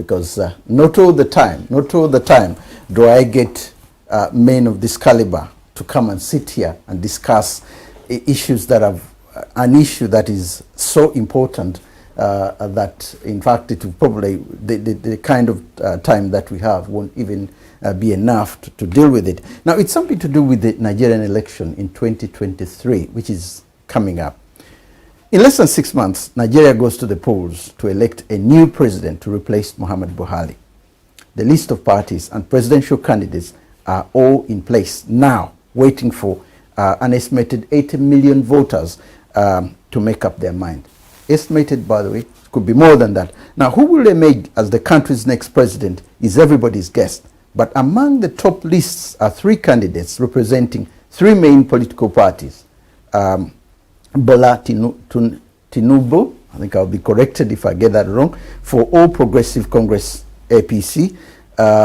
because not all the time do I get men of this caliber to come and sit here and discuss issues that have an issue that is so important that in fact it will probably the kind of time that we have won't even be enough to deal with it. Now it's something to do with the Nigerian election in 2023, which is coming up. In less than 6 months, Nigeria goes to the polls to elect a new president to replace Muhammad Buhari. The list of parties and presidential candidates are all in place now, waiting for an estimated 80 million voters to make up their mind. Estimated, by the way, could be more than that. Now, who will emerge as the country's next president is everybody's guess. But among the top lists are 3 candidates representing 3 main political parties. Bola Tinubu, I think I'll be corrected if I get that wrong, for All Progressive Congress APC,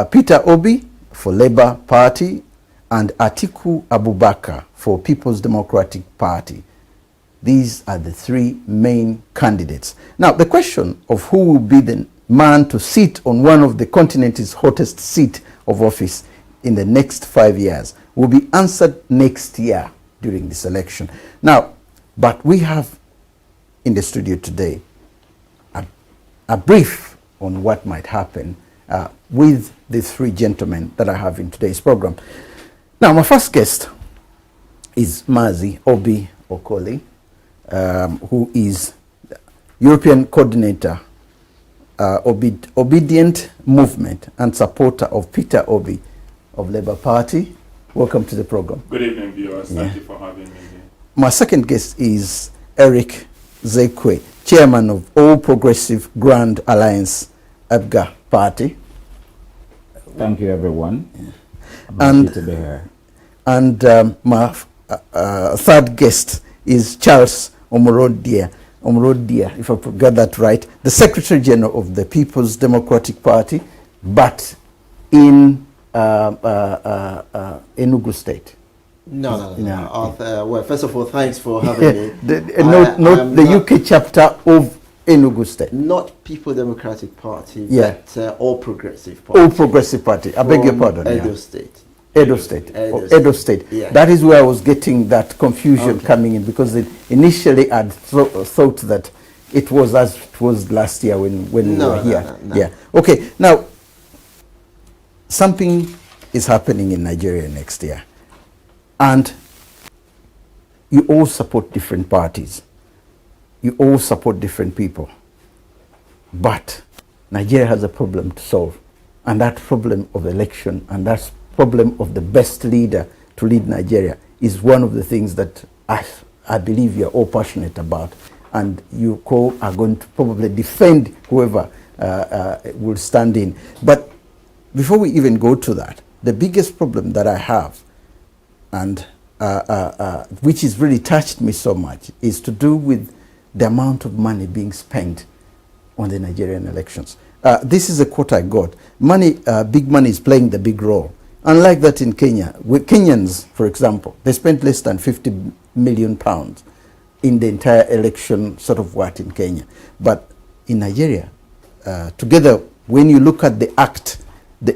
Peter Obi for Labour Party, and Atiku Abubakar for People's Democratic Party. These are the 3 main candidates. Now, the question of who will be the man to sit on one of the continent's hottest seat of office in the next 5 years will be answered next year during this election. Now, but we have in the studio today a brief on what might happen with the 3 gentlemen that I have in today's program. Now, my first guest is Mazi Obi Okoli, who is European coordinator, Obedient Movement, and supporter of Peter Obi of Labour Party. Welcome to the program. Good evening, viewers. Thank you for having me here. My second guest is Eric Zekwe, chairman of All Progressive Grand Alliance ABGA Party. Thank you, everyone. And to be here. And my third guest is Charles Omorodia, if I got that right, the Secretary General of the People's Democratic Party, but in Enugu State. No. Well, first of all, thanks for having me. the UK chapter of Enugu State. Not People Democratic Party, yeah. But All Progressive Party. All Progressive Party. I beg your pardon. Edo State. Edo State. Yeah. That is where I was getting that confusion coming in, because initially I'd thought that it was as it was last year when we were here. No. Yeah. Okay. Now, something is happening in Nigeria next year, and you all support different parties. You all support different people. But Nigeria has a problem to solve, and that problem of election and that problem of the best leader to lead Nigeria is one of the things that I believe you're all passionate about, and you are going to probably defend whoever will stand in. But before we even go to that, the biggest problem that I have, and which has really touched me so much, is to do with the amount of money being spent on the Nigerian elections. This is a quote I got. Big money is playing the big role. Unlike that in Kenya, with Kenyans, for example, they spent less than 50 million pounds in the entire election in Kenya. But in Nigeria, together, when you look at the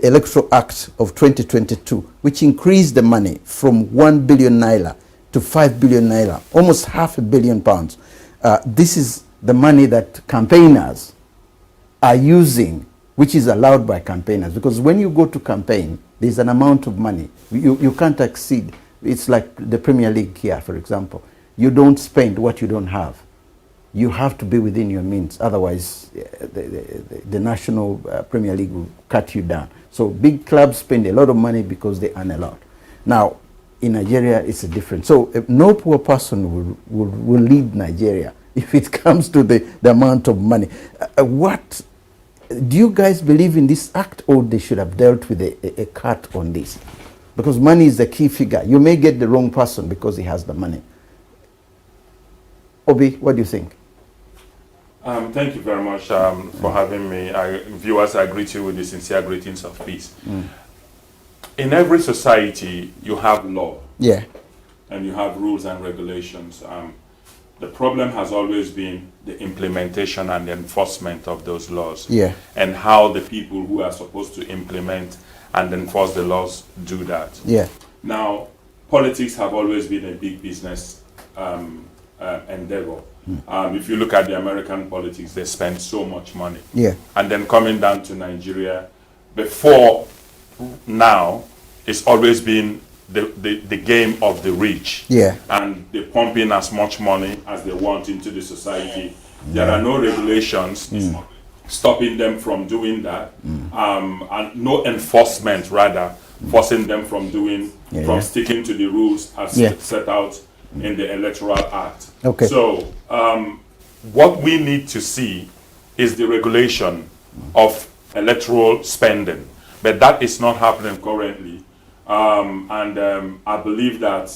Electoral Act of 2022, which increased the money from 1 billion naira to 5 billion naira, almost £500 million. This is the money that campaigners are using, which is allowed by campaigners. Because when you go to campaign, there's an amount of money. You can't exceed. It's like the Premier League here, for example. You don't spend what you don't have. You have to be within your means. Otherwise, the National Premier League will cut you down. So big clubs spend a lot of money because they earn a lot. Now, in Nigeria, it's different. So no poor person will lead Nigeria if it comes to the amount of money. What do you guys believe in this act, or they should have dealt with a cut on this? Because money is the key figure. You may get the wrong person because he has the money. Obi, what do you think? Thank you very much for having me. Viewers, I greet you with the sincere greetings of peace. In every society, you have law. Yeah. And you have rules and regulations. the problem has always been the implementation and the enforcement of those laws. Yeah. And how the people who are supposed to implement and enforce the laws do that. Yeah. Now, politics have always been a big business endeavor. If you look at the American politics, they spend so much money. Yeah. And then coming down to Nigeria, before now, it's always been the game of the rich. Yeah. And they pump in as much money as they want into the society. There are no regulations stopping them from doing that, and no enforcement, rather, forcing them from doing, sticking to the rules as set out in the Electoral Act. Okay. So, what we need to see is the regulation of electoral spending, but that is not happening currently. I believe that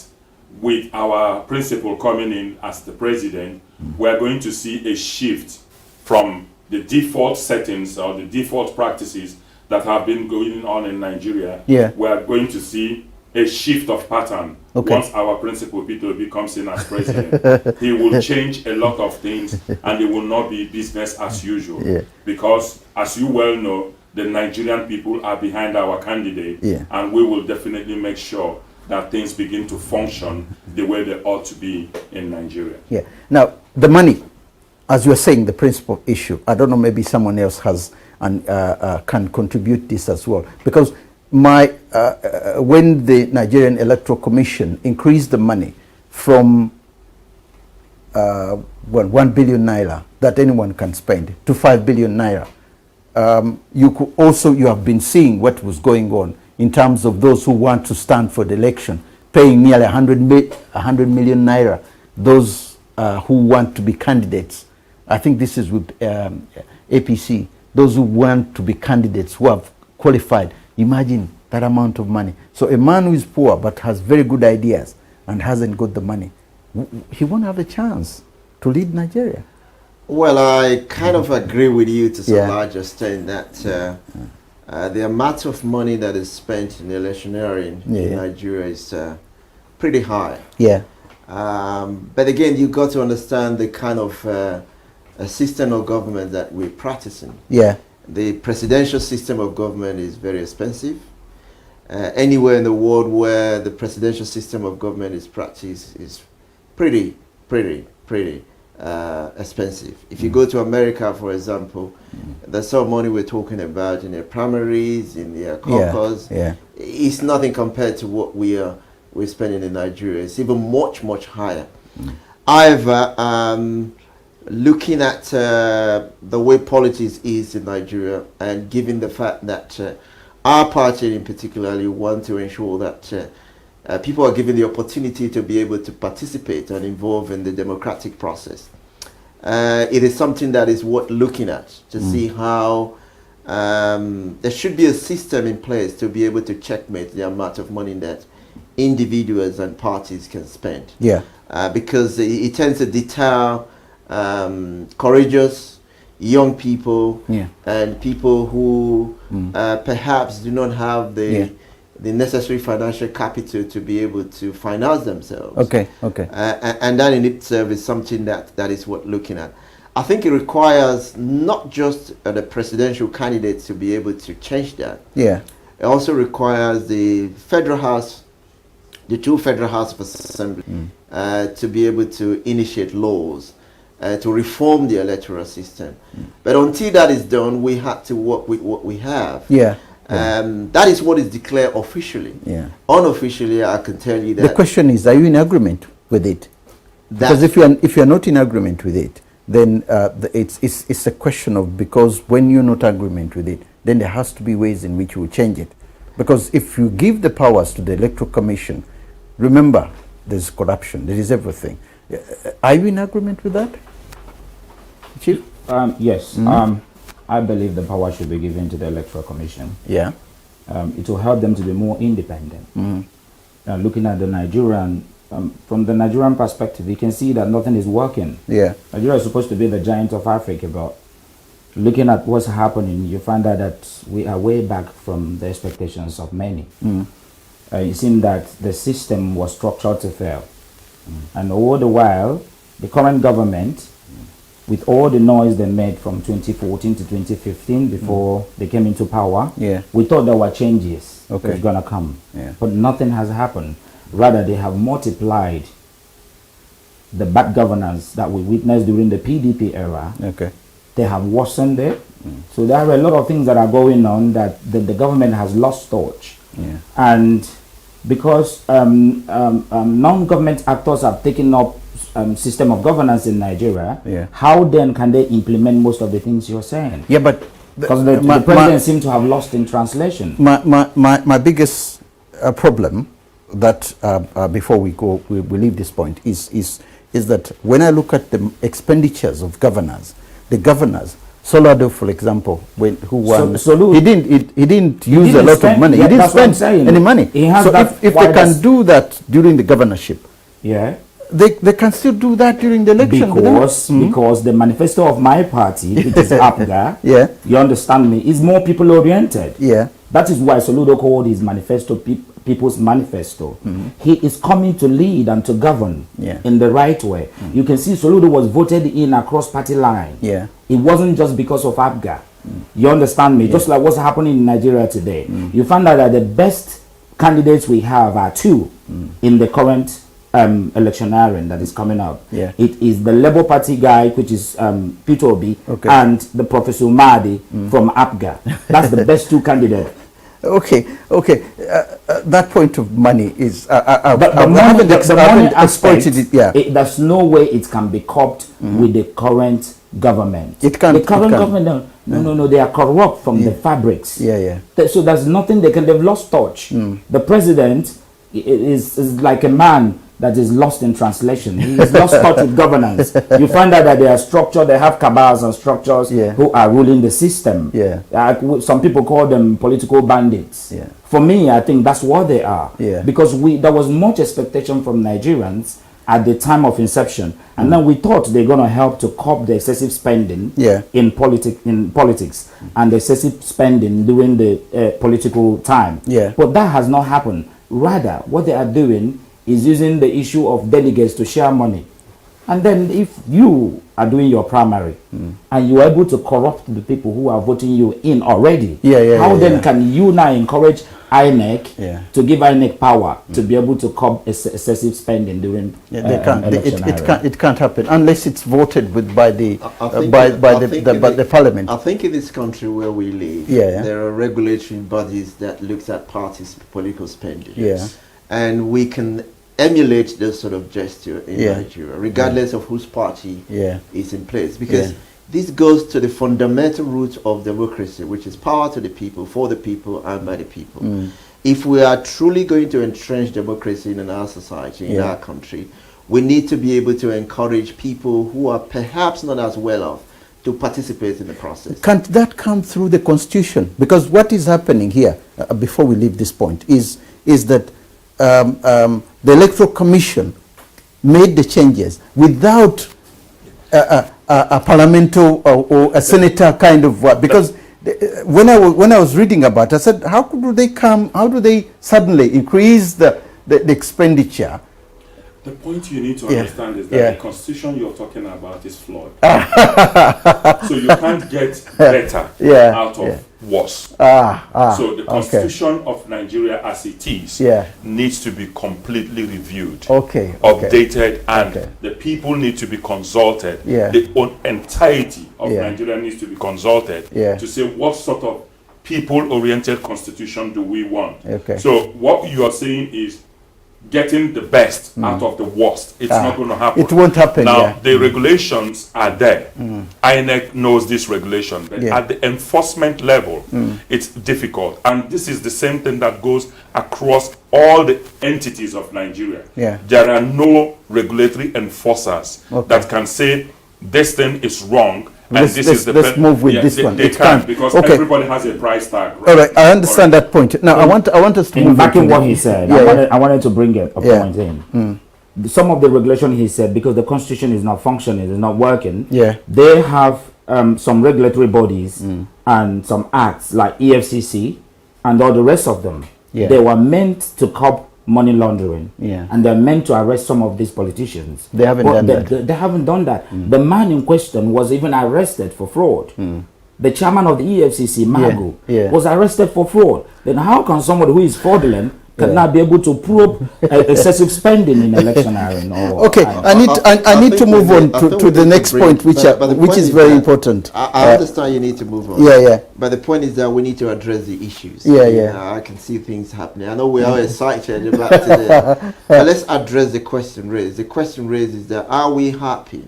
with our principal coming in as the president, we're going to see a shift from the default settings or the default practices that have been going on in Nigeria. Yeah. We're going to see a shift of pattern once our principal P2B comes in as president. He will change a lot of things, and it will not be business as usual. Yeah. Because, as you well know, the Nigerian people are behind our candidate, and we will definitely make sure that things begin to function the way they ought to be in Nigeria. Yeah. Now, the money, as you were saying, the principal issue, I don't know, maybe someone else has and can contribute this as well. Because when the Nigerian Electoral Commission increased the money from 1 billion naira that anyone can spend to 5 billion naira, you have been seeing what was going on in terms of those who want to stand for the election, paying nearly 100 million naira, those who want to be candidates. I think this is with APC, those who want to be candidates, who have qualified. Imagine that amount of money. So a man who is poor but has very good ideas and hasn't got the money, he won't have a chance to lead Nigeria. Well, I kind of agree with you to some large extent that the amount of money that is spent in electioneering in Nigeria is pretty high. Yeah. But again, you got to understand the kind of a system of government that we're practicing. Yeah. The presidential system of government is very expensive. Anywhere in the world where the presidential system of government is practiced is pretty expensive. If you go to America, for example, the sort of money we're talking about in their primaries, in their caucus, it's nothing compared to what we're spending in Nigeria. It's even much higher. However, looking at the way politics is in Nigeria, and given the fact that our party in particularly want to ensure that people are given the opportunity to be able to participate and involve in the democratic process, it is something that is worth looking at to see how there should be a system in place to be able to checkmate the amount of money that individuals and parties can spend. Yeah. Because it tends to deter courageous young people and people who perhaps do not have the necessary financial capital to be able to finance themselves. Okay. And that in itself is something that is worth looking at. I think it requires not just the presidential candidates to be able to change that. Yeah. It also requires the federal house, the two federal house of assembly, to be able to initiate laws, to reform the electoral system. But until that is done, we have to work with what we have. Yeah. That is what is declared officially. Yeah. Unofficially, I can tell you that. The question is, are you in agreement with it? Because if you are not in agreement with it, then it's a question of, because when you're not in agreement with it, then there has to be ways in which you will change it. Because if you give the powers to the Electoral Commission, remember, there's corruption, there is everything. Are you in agreement with that, Chief? Yes. I believe the power should be given to the Electoral Commission. Yeah. It will help them to be more independent. Looking at the Nigerian, from the Nigerian perspective, you can see that nothing is working. Yeah. Nigeria is supposed to be the giant of Africa, but looking at what's happening, you find out that we are way back from the expectations of many. It seemed that the system was structured to fail. And all the while, the current government, with all the noise they made from 2014 to 2015 before they came into power, we thought there were changes that were going to come. But nothing has happened. Rather, they have multiplied the bad governance that we witnessed during the PDP era. They have worsened it. So there are a lot of things that are going on that the government has lost touch. And because non-government actors have taken up system of governance in Nigeria, how then can they implement most of the things you're saying? But because the president seems to have lost in translation. My biggest problem that before we leave this point is that when I look at the expenditures of governors, the governors, Solado, for example, who won, he didn't use a lot of money. He didn't spend any money. So if they can do that during the governorship, they can still do that during the election. Because the manifesto of my party, which is APGA, you understand me, is more people oriented. That is why Soludo called his manifesto People's Manifesto. He is coming to lead and to govern in the right way. You can see Soludo was voted in across party line. It wasn't just because of APGA. You understand me? Just like what's happening in Nigeria today. You find out that the best candidates we have are two in the current electioneering that is coming up. It is the Labour Party guy, which is Peter Obi, and the Professor Mahdi from APGA. That's the best two candidates. That point of money is the money aspect, there's no way it can be copped with the current government. It can't. The current government, no, they are corrupt from the fabrics. So there's nothing they can. They've lost touch. The president is like a man that is lost in translation. He is lost touch with governance. You find out that they are structured, they have cabals and structures who are ruling the system. Some people call them political bandits. For me, I think that's what they are. Because there was much expectation from Nigerians at the time of inception. And then we thought they're going to help to curb the excessive spending in politics and the excessive spending during the political time. But that has not happened. Rather, what they are doing is using the issue of delegates to share money. And then if you are doing your primary and you are able to corrupt the people who are voting you in already, how then can you now encourage INEC to give INEC power to be able to curb excessive spending during it can't happen unless it's voted with by the parliament. I think in this country where we live, there are regulatory bodies that looks at parties' political spending. And we can emulate this sort of gesture in Nigeria, regardless of whose party is in place. Because this goes to the fundamental root of democracy, which is power to the people, for the people, and by the people. If we are truly going to entrench democracy in our society, in our country, we need to be able to encourage people who are perhaps not as well off to participate in the process. Can't that come through the constitution? Because what is happening here, before we leave this point, is that the Electoral Commission made the changes without a parliamentary or a senator kind of what? Because when I was reading about it, I said, how do they suddenly increase the expenditure? The point you need to understand is that the constitution you're talking about is flawed. So you can't get better out of worse. So the constitution of Nigeria as it is needs to be completely reviewed, updated, and the people need to be consulted. The entirety of Nigeria needs to be consulted to say what sort of people-oriented constitution do we want. So what you are saying is getting the best out of the worst. It's not going to happen. It won't happen. Now, the regulations are there. INEC knows this regulation. But at the enforcement level, it's difficult. And this is the same thing that goes across all the entities of Nigeria. There are no regulatory enforcers that can say this thing is wrong. Let's move with this one. They can't, because everybody has a price tag. All right, I understand that point. Now, I want us to move back in what he said. I wanted to bring a point in. Some of the regulation he said, because the constitution is not functioning, is not working. They have some regulatory bodies and some acts like EFCC and all the rest of them. They were meant to curb money laundering. Yeah. And they're meant to arrest some of these politicians. They haven't done that. They haven't done that. The man in question was even arrested for fraud. The chairman of the EFCC, Magu, was arrested for fraud. Then how can somebody who is fraudulent cannot be able to prove excessive spending in electioneering? Okay, I need to move on to the next point, which is very important. I understand you need to move on. Yeah. But the point is that we need to address the issues. Yeah. I can see things happening. I know we are excited about today. But let's address the question raised. The question raised is that are we happy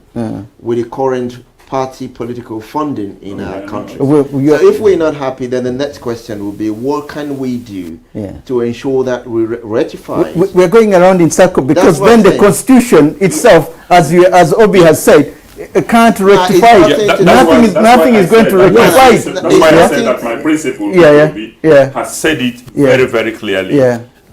with the current party political funding in our country? So if we're not happy, then the next question will be, what can we do to ensure that we rectify it? We're going around in circles, because then the constitution itself, as Obi has said, can't rectify it. Nothing is going to rectify it. That's why I said that my principal has said it very, very clearly.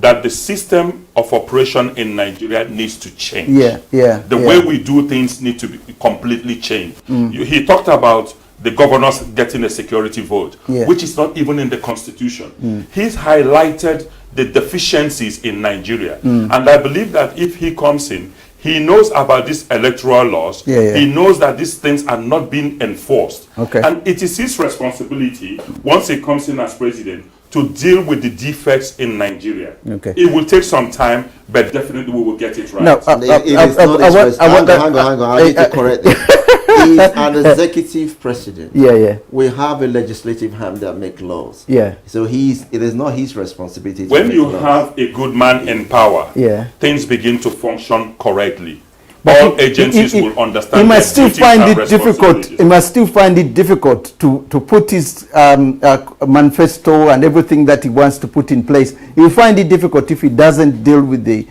That the system of operation in Nigeria needs to change. The way we do things need to be completely changed. He talked about the governors getting a security vote, which is not even in the constitution. He's highlighted the deficiencies in Nigeria. And I believe that if he comes in, he knows about these electoral laws. He knows that these things are not being enforced. And it is his responsibility, once he comes in as president, to deal with the defects in Nigeria. It will take some time, but definitely we will get it right. No, hang on. I need to correct this. He's an executive president. We have a legislative arm that make laws. So it is not his responsibility. When you have a good man in power, things begin to function correctly. But all agencies will understand. He must still find it difficult. He must still find it difficult to put his manifesto and everything that he wants to put in place. He will find it difficult if he doesn't deal with the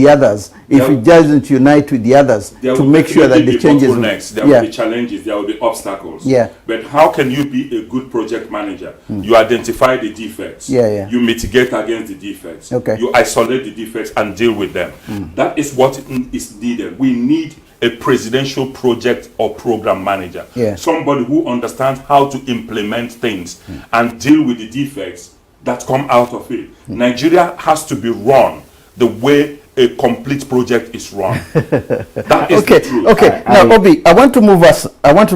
others. If he doesn't unite with the others to make sure that the changes. There will be challenges. There will be obstacles. But how can you be a good project manager? You identify the defects. You mitigate against the defects. You isolate the defects and deal with them. That is what is needed. We need a presidential project or program manager. Somebody who understands how to implement things and deal with the defects that come out of it. Nigeria has to be run the way a complete project is run. That is the truth. Now, Obi, I want to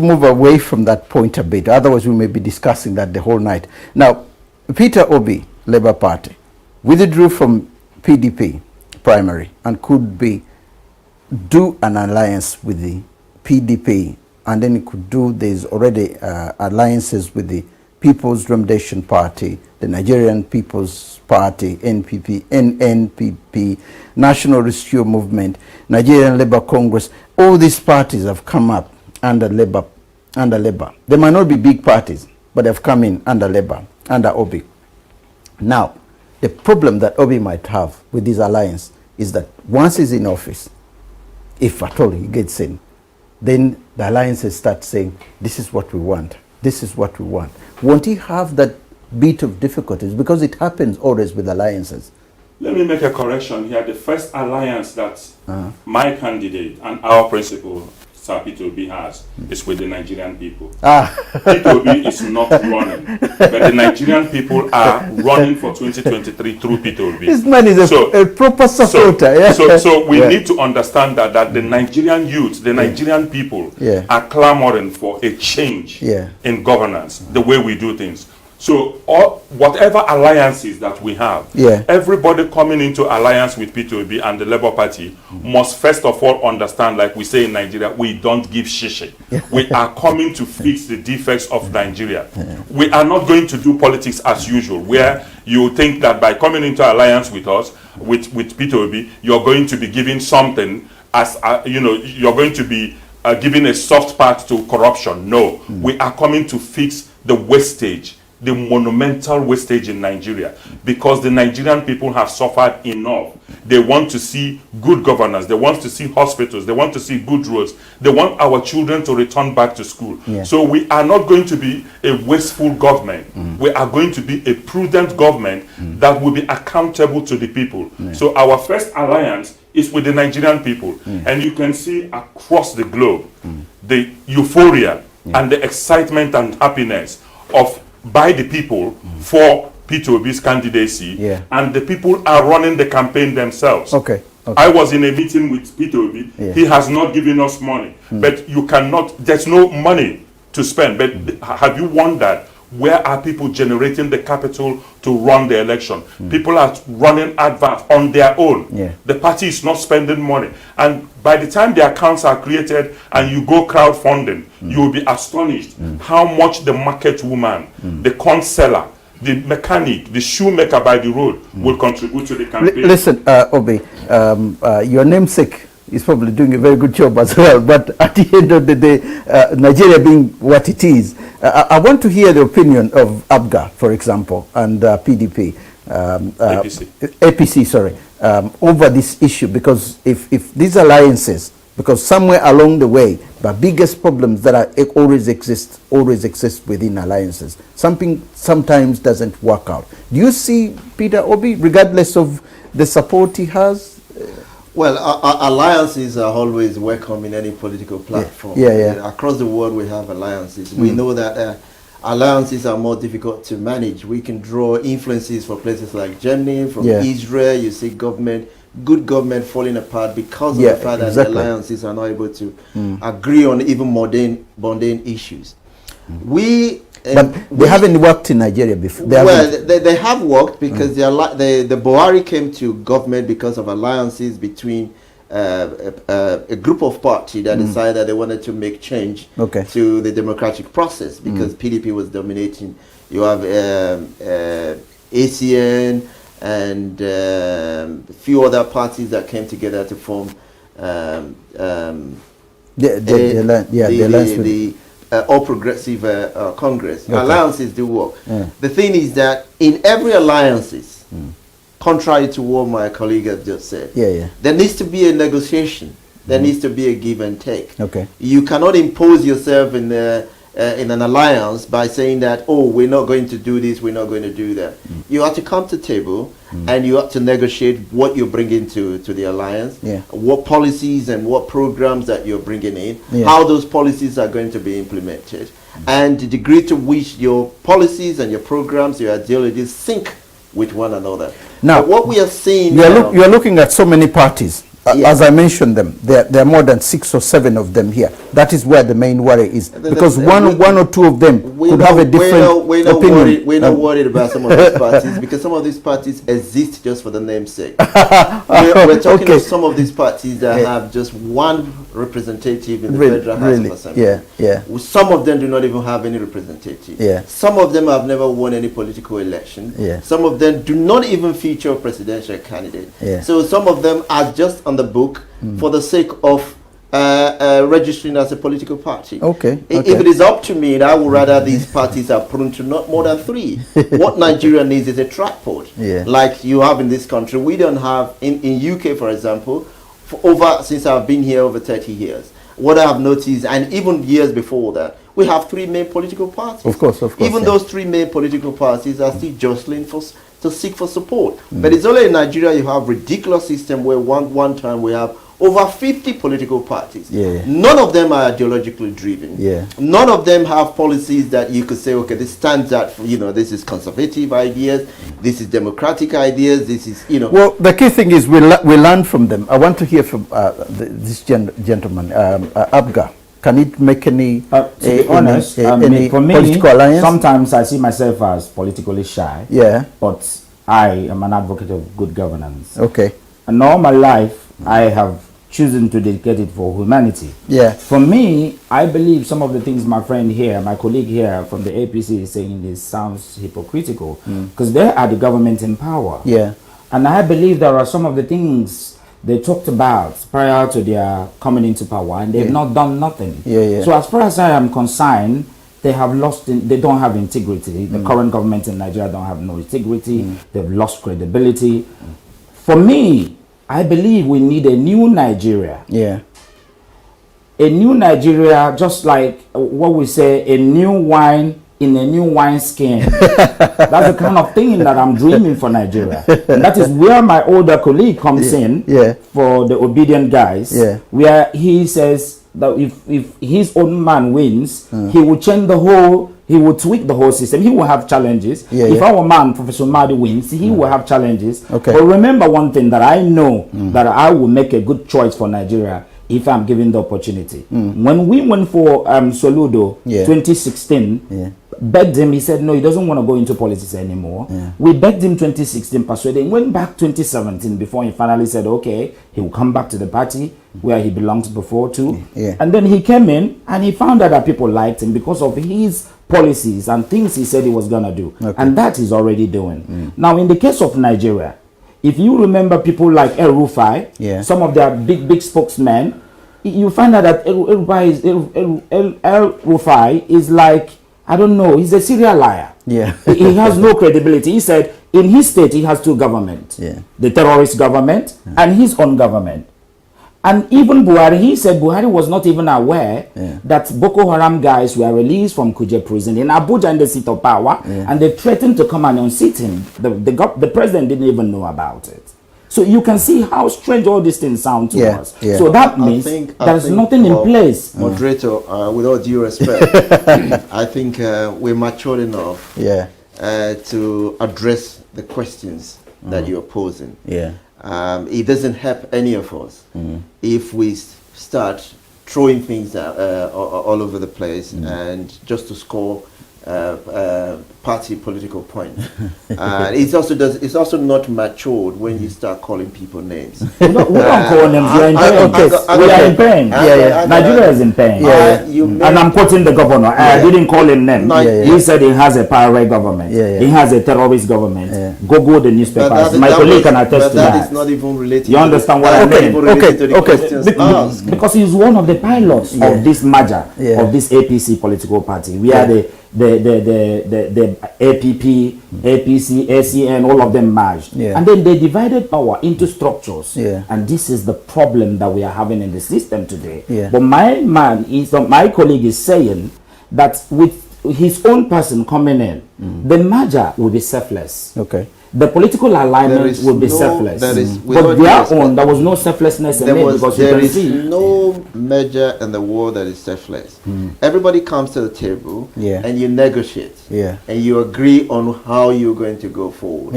move away from that point a bit. Otherwise, we may be discussing that the whole night. Now, Peter Obi, Labour Party, withdrew from PDP primary and could do an alliance with the PDP, and then it could do, there's already alliances with the People's Remediation Party, the Nigerian People's Party, NNPP, National Rescue Movement, Nigerian Labour Congress. All these parties have come up under Labour. They might not be big parties, but they've come in under Labour, under Obi. Now, the problem that Obi might have with this alliance is that once he's in office, if at all he gets in, then the alliances start saying, this is what we want. This is what we want. Won't he have that bit of difficulties? Because it happens always with alliances. Let me make a correction here. The first alliance that my candidate and our principal, Sir Peter Obi, has is with the Nigerian people. Peter Obi is not running, but the Nigerian people are running for 2023 through Peter Obi. This man is a proper supporter. So we need to understand that the Nigerian youth, the Nigerian people are clamoring for a change in governance, the way we do things. So whatever alliances that we have, everybody coming into alliance with Peter Obi and the Labour Party must first of all understand, like we say in Nigeria, we don't give shishi. We are coming to fix the defects of Nigeria. We are not going to do politics as usual, where you think that by coming into alliance with us, with Peter Obi, you're going to be giving something as, you're going to be giving a soft part to corruption. No, we are coming to fix the wastage, the monumental wastage in Nigeria, because the Nigerian people have suffered enough. They want to see good governance. They want to see hospitals. They want to see good roads. They want our children to return back to school. So we are not going to be a wasteful government. We are going to be a prudent government that will be accountable to the people. So our first alliance is with the Nigerian people. And you can see across the globe the euphoria and the excitement and happiness by the people for P2B's candidacy, and the people are running the campaign themselves. Okay. I was in a meeting with P2B. He has not given us money, but you cannot. There's no money to spend. But have you wondered where are people generating the capital to run the election? People are running adverts on their own. The party is not spending money, and by the time the accounts are created and you go crowdfunding, you will be astonished how much the market woman, the corn seller, the mechanic, the shoemaker by the road will contribute to the campaign. Listen, Obi, your namesake is probably doing a very good job as well, but at the end of the day, Nigeria being what it is, I want to hear the opinion of ABGA, for example, and PDP, APC, sorry, over this issue, because if these alliances, because somewhere along the way, the biggest problems that always exist within alliances. Something sometimes doesn't work out. Do you see Peter Obi, regardless of the support he has? Well, alliances are always welcome in any political platform. Across the world, we have alliances. We know that alliances are more difficult to manage. We can draw influences from places like Germany, from Israel. You see good government falling apart because of the fact that the alliances are not able to agree on even mundane issues. But they haven't worked in Nigeria before. They have worked because the Buhari came to government because of alliances between a group of parties that decided that they wanted to make change to the democratic process because PDP was dominating. You have ACN and a few other parties that came together to form the All Progressive Congress. Alliances do work. The thing is that in every alliances, contrary to what my colleague has just said, there needs to be a negotiation. There needs to be a give and take. You cannot impose yourself in an alliance by saying that, oh, we're not going to do this, we're not going to do that. You have to come to the table and you have to negotiate what you're bringing to the alliance, what policies and what programs that you're bringing in, how those policies are going to be implemented, and the degree to which your policies and your programs, your ideologies sync with one another. Now, but what we are seeing you're looking at so many parties. As I mentioned them, there are more than 6 or 7 of them here. That is where the main worry is, because one or two of them could have a different opinion. We're not worried about some of these parties because some of these parties exist just for the namesake. We're talking of some of these parties that have just one representative in the Federal House of Assembly. Some of them do not even have any representative. Some of them have never won any political election. Some of them do not even feature a presidential candidate. So some of them are just on the book for the sake of registering as a political party. If it is up to me, I would rather these parties are prone to not more than 3. What Nigeria needs is a tripod, like you have in this country. We don't have in UK, for example, since I've been here over 30 years. What I have noticed, and even years before that, we have 3 main political parties. Of course. Even those 3 main political parties are still jostling to seek for support. But it's only in Nigeria you have ridiculous system where one time we have over 50 political parties. None of them are ideologically driven. None of them have policies that you could say, okay, this stands out for, this is conservative ideas, this is democratic ideas, this is, Well, the key thing is we learn from them. I want to hear from this gentleman, Abga. Can it make any, to be honest, any for me, political alliance? Sometimes I see myself as politically shy. But I am an advocate of good governance. And all my life, I have chosen to dedicate it for humanity. For me, I believe some of the things my friend here, my colleague here from the APC is saying this sounds hypocritical because they are the government in power. And I believe there are some of the things they talked about prior to their coming into power, and they've not done nothing. So as far as I am concerned, they have lost. They don't have integrity. The current government in Nigeria don't have no integrity. They've lost credibility. For me, I believe we need a new Nigeria. A new Nigeria, just like what we say, a new wine in a new wine skin. That's the kind of thing that I'm dreaming for Nigeria. And that is where my older colleague comes in for the obedient guys, where he says that if his own man wins, he will change the whole he will tweak the whole system. He will have challenges. If our man, Professor Madi, wins, he will have challenges. Okay. But remember one thing, that I know that I will make a good choice for Nigeria if I'm given the opportunity. When we went for Soludo 2016, begged him, he said no, he doesn't want to go into politics anymore. We begged him 2016, persuaded him, went back 2017 before he finally said okay, he will come back to the party where he belonged before too. And then he came in and he found out that people liked him because of his policies and things he said he was going to do. And that he's already doing. Now, in the case of Nigeria, if you remember people like El Rufai, some of their big spokesmen, you find out that El Rufai is like, I don't know, he's a serial liar. He has no credibility. He said in his state he has two governments, the terrorist government and his own government. And even Buhari, he said Buhari was not even aware that Boko Haram guys were released from Kuje prison in Abuja in the seat of power, and they threatened to come and unseat him. The president didn't even know about it. So you can see how strange all these things sound to us. So that means there's nothing in place. Moderator, with all due respect, I think we're matured enough to address the questions that you're posing. It doesn't help any of us if we start throwing things all over the place and just to score party political points. It's also not matured when you start calling people names. We don't call names. We are in pain. Nigeria is in pain. And I'm quoting the governor. I didn't call him name. He said he has a pirate government. He has a terrorist government. Go the newspapers. My colleague can attest to that. That is not even related. You understand what I mean? Okay. Because he's one of the pilots of this merger of this APC political party. We are the APP, APC, ACN, all of them merged. And then they divided power into structures. And this is the problem that we are having in the system today. But my colleague is saying that with his own person coming in, the merger will be selfless. The political alignment will be selfless. But their own, there was no selflessness in it, because there is no merger in the world that is selfless. Everybody comes to the table and you negotiate and you agree on how you're going to go forward.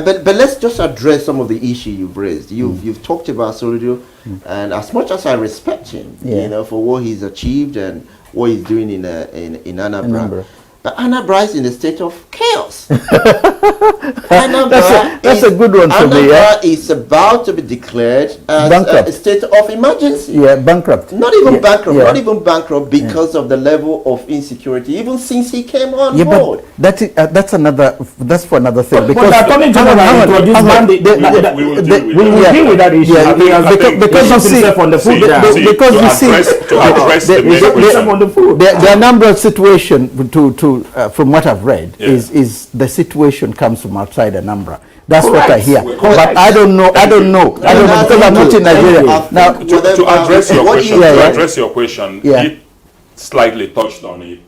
But let's just address some of the issues you've raised. You've talked about Soludo, and as much as I respect him, you know, for what he's achieved and what he's doing in Anambra. But Anambra is in a state of chaos. That's a good one for me. Anambra is about to be declared as a state of emergency. Bankrupt. Not even bankrupt. Not even bankrupt because of the level of insecurity, even since he came on board. But that's for another thing. Because we will deal with that issue. Because you see, on the food. The Anambra situation from what I've read is the situation comes from outside Anambra. That's what I hear. But I don't know because I'm not in Nigeria. Now, to address your question, it slightly touched on it.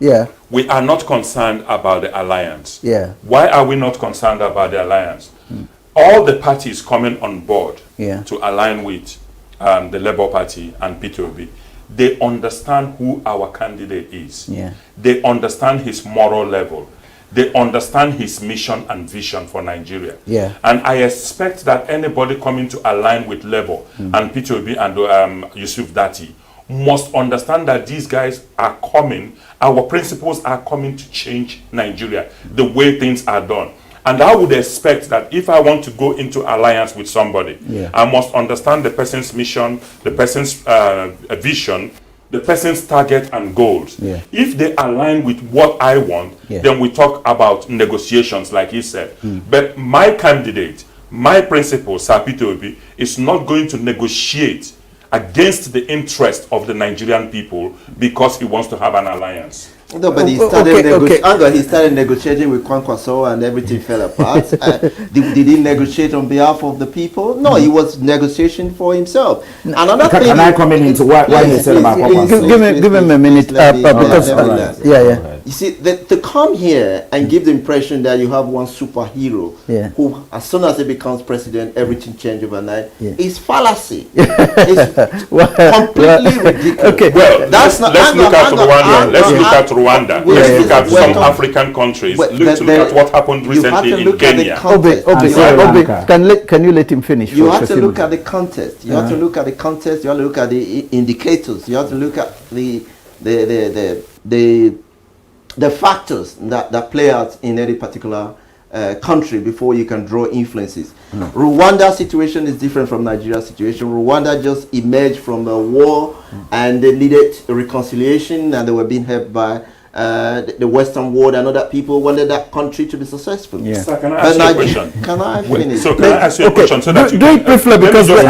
We are not concerned about the alliance. Why are we not concerned about the alliance? All the parties coming on board to align with the Labour Party and P2B, they understand who our candidate is. They understand his moral level. They understand his mission and vision for Nigeria. And I expect that anybody coming to align with Labour and P2B and Yusuf Dati must understand that these guys are coming, our principles are coming to change Nigeria, the way things are done. And I would expect that if I want to go into alliance with somebody, I must understand the person's mission, the person's vision, the person's target and goals. If they align with what I want, then we talk about negotiations, like he said. But my candidate, my principal, Sapitobi, is not going to negotiate against the interest of the Nigerian people because he wants to have an alliance. No, but he started negotiating with Kwankwaso and everything fell apart. Did he negotiate on behalf of the people? No, he was negotiating for himself. Another thing. Can I come into what you said about Kwankwaso? Give him a minute. Because you see, to come here and give the impression that you have one superhero who, as soon as he becomes president, everything changes overnight is fallacy. It's completely ridiculous. Well, let's look at Rwanda. Well, Let's look at some well, African countries. well, Look at what happened you have recently to in look at the Kenya. context. Can you let him finish? You have to look at the context. You have to look at the context. You have to look at the indicators. You have to look at the factors that play out in any particular country before you can draw influences. Rwanda's situation is different from Nigeria's situation. Rwanda just emerged from a war and they needed reconciliation, and they were being helped by the Western world, and other people wanted that country to be successful. Yeah. So can I ask you a question? Can I finish? So can I ask you a question? So that do it briefly, because the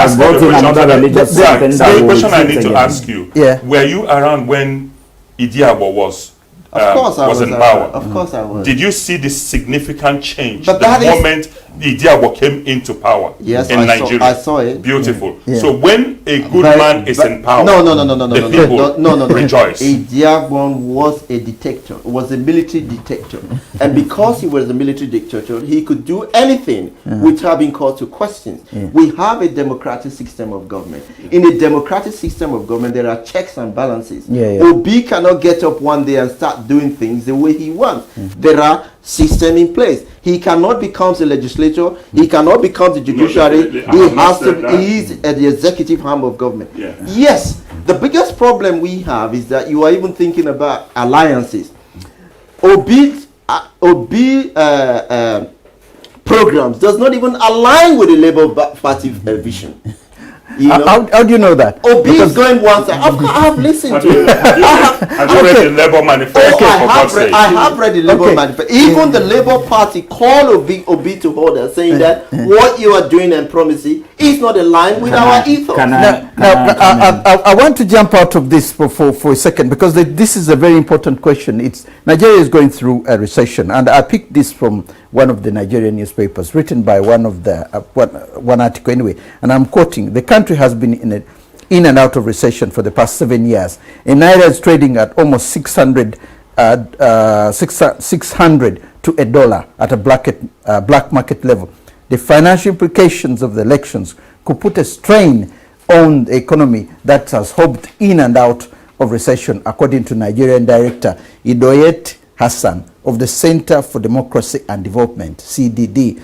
question I need to ask you, were you around when Idi Abu was Of course I was in power? Of course I was. Did you see this significant change But the moment Idi Abu came into power in Nigeria? I saw it. Beautiful. Yeah. So when a good man is in power, the people rejoice. Idi Abu was a dictator. Was a military dictator, and because he was a military dictator, he could do anything without being called to questions. We have a democratic system of government. In a democratic system of government, there are checks and balances. Obi cannot get up one day and start doing things the way he wants. There are systems in place. He cannot become the legislature. He cannot become the judiciary. He is the executive arm of government. Yes, the biggest problem we have is that you are even thinking about alliances. Obi programs does not even align with the Labour Party vision. You know? How do you know that? Obi is going one side. Of course, I have listened to it. Have you read the Labour manifesto? I have read the Labour manifesto. Even the Labour Party called Obi to order, saying that what you are doing and promising is not aligned with our ethos. I want to jump out of this for a second, because this is a very important question. Nigeria is going through a recession, and I picked this from one of the Nigerian newspapers, written by one article anyway, and I'm quoting: "The country has been in and out of recession for the past 7 years. And Naira is trading at almost 600 to a dollar at a black market level. The financial implications of the elections could put a strain on the economy that has hopped in and out of recession," according to Nigerian director Idoyet Hassan of the Center for Democracy and Development, CDD.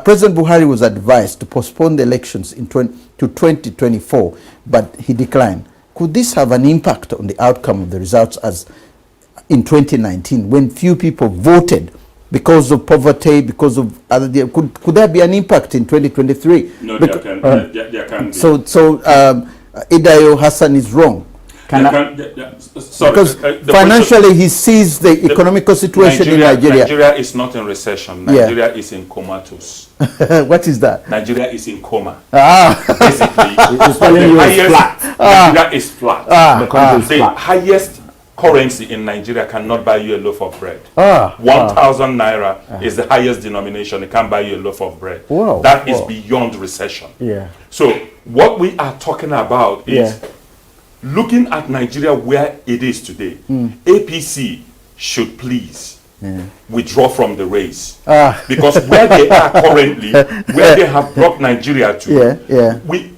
President Buhari was advised to postpone the elections to 2024, but he declined. Could this have an impact on the outcome of the results as in 2019, when few people voted because of poverty, because of other? Could there be an impact in 2023? No, there can be. So Idayo Hassan is wrong. Because financially he sees the economical situation in Nigeria. Nigeria is not in recession. Nigeria is in comatose. What is that? Nigeria is in coma. Basically, Nigeria is flat. The highest currency in Nigeria cannot buy you a loaf of bread. 1,000 naira is the highest denomination. It can't buy you a loaf of bread. That is beyond recession. So what we are talking about is looking at Nigeria where it is today. APC should please withdraw from the race, because where they are currently, where they have brought Nigeria to,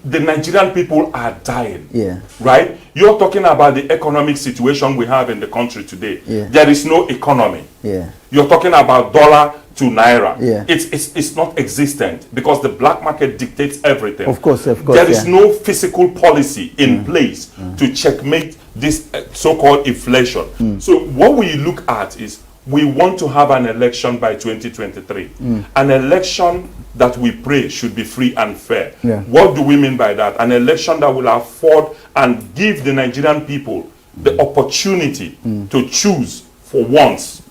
the Nigerian people are dying. Right? You're talking about the economic situation we have in the country today. There is no economy. You're talking about dollar to naira. It's not existent, because the black market dictates everything. Of course. There is no physical policy in place to checkmate this so-called inflation. So what we look at is, we want to have an election by 2023. An election that we pray should be free and fair. What do we mean by that? An election that will afford and give the Nigerian people the opportunity to choose for once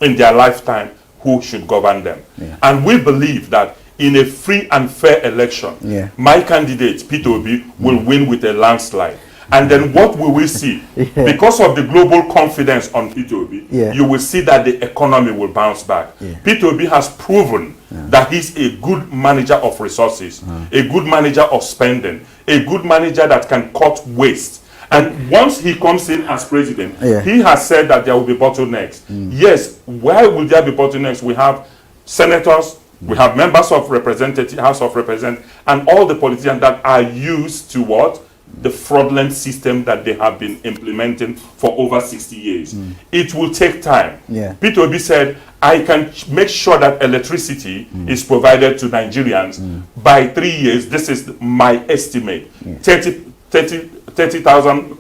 in their lifetime who should govern them. And we believe that in a free and fair election, my candidate, Peter Obi, will win with a landslide. And then what we will see, because of the global confidence on Peter Obi, you will see that the economy will bounce back. Peter Obi has proven that he's a good manager of resources, a good manager of spending, a good manager that can cut waste. And once he comes in as president, he has said that there will be bottlenecks. Yes, why will there be bottlenecks? We have senators, we have members of House of Representatives, and all the politicians that are used to what? the fraudulent system that they have been implementing for over 60 years. It will take time. Peter Obi said, I can make sure that electricity is provided to Nigerians by 3 years. This is my estimate. 30,000